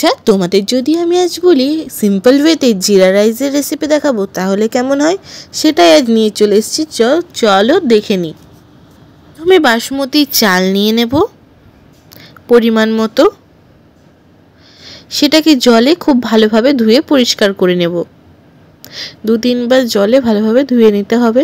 আচ্ছা, তোমাদের যদি আমি আজ বলি সিম্পল ওয়েতে জিরা রাইসের রেসিপি দেখাবো তাহলে কেমন হয়, সেটাই আজ নিয়ে চলে এসেছি। চলো দেখে নিই। আমি বাসমতি চাল নিয়ে নেব পরিমাণ মতো। সেটাকে জলে খুব ভালোভাবে ধুয়ে পরিষ্কার করে নেব। 2-3 বার জলে ভালোভাবে ধুয়ে নিতে হবে।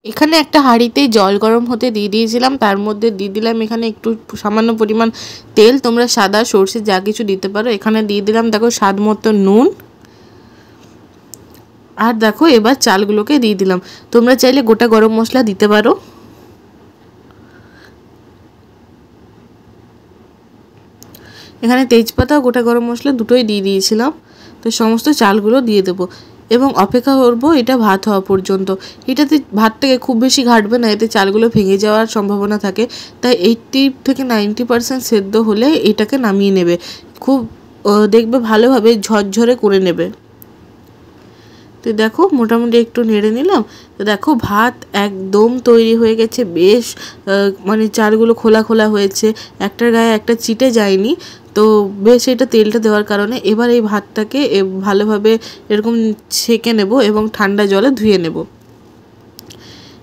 এখানে একটা হাঁড়িতে জল গরম হতে দিয়ে দিয়েছিলাম, তার মধ্যে দিয়ে দিলাম এখানে একটু সামান্য পরিমাণ তেল। তোমরা সাদা সর্ষে যা কিছু দিতে পারো। এখানে দিয়ে দিলাম দেখো স্বাদ মতো নুন। আর দেখো এবার চালগুলোকে দিয়ে দিলাম। তোমরা চাইলে গোটা গরম মশলা দিতে পারো। এখানে তেজপাতা ও গোটা গরম মশলা দুটোই দিয়ে দিয়েছিলাম। তো সমস্ত চালগুলো দিয়ে দেবো এবং অপেক্ষা করবো এটা ভাত হওয়া পর্যন্ত। এটাতে ভাতটাকে খুব বেশি ঘাটবে না, এতে চালগুলো ভেঙে যাওয়ার সম্ভাবনা থাকে। তাই 80 থেকে 90% সেদ্ধ হলে এটাকে নামিয়ে নেবে। খুব দেখবে ভালোভাবে ঝরঝরে করে নেবে। তো দেখো মোটামুটি একটু নেড়ে নিলাম। তো দেখো ভাত একদম তৈরি হয়ে গেছে। বেশ মানে চালগুলো খোলা খোলা হয়েছে, একটার গায়ে একটা চিটে যায়নি। তো বেশ এটা তেলটা দেওয়ার কারণে এবার এই ভাতটাকে ভালোভাবে এরকম ছেঁকে নেব এবং ঠান্ডা জলে ধুয়ে নেব।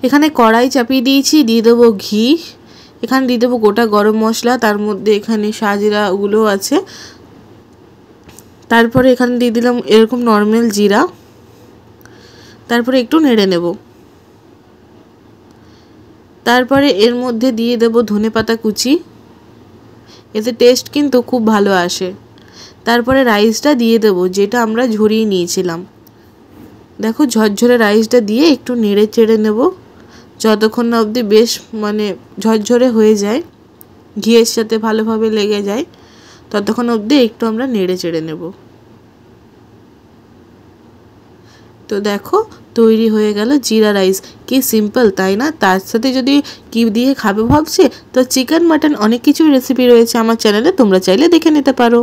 এখানে কড়াই চাপিয়ে দিয়েছি, দিয়ে দেবো ঘি। এখানে দিয়ে দেবো গোটা গরম মশলা, তার মধ্যে এখানে সাজিরাগুলো আছে। তারপরে এখানে দিয়ে দিলাম এরকম নর্মাল জিরা। তারপরে একটু নেড়ে নেব। তারপরে এর মধ্যে দিয়ে দেব ধনেপাতা কুচি, এতে টেস্ট কিন্তু খুব ভালো আসে। তারপরে রাইসটা দিয়ে দেব যেটা আমরা ঝরিয়ে নিয়েছিলাম। দেখো ঝরঝরে রাইসটা দিয়ে একটু নেড়ে চেড়ে নেব যতক্ষণ না অবধি বেশ মানে ঝরঝরে হয়ে যায়, ঘিয়ের সাথে ভালোভাবে লেগে যায়, ততক্ষণ অবধি একটু আমরা নেড়ে চেড়ে নেব। তো দেখো তৈরি হয়ে গেল জিরা রাইস। কি সিম্পল তাই না? তার সাথে যদি কি দিয়ে খাবে ভাবছে, তো চিকেন মাটন অনেক কিছু রেসিপি রয়েছে আমার চ্যানেলে, তোমরা চাইলে দেখে নিতে পারো।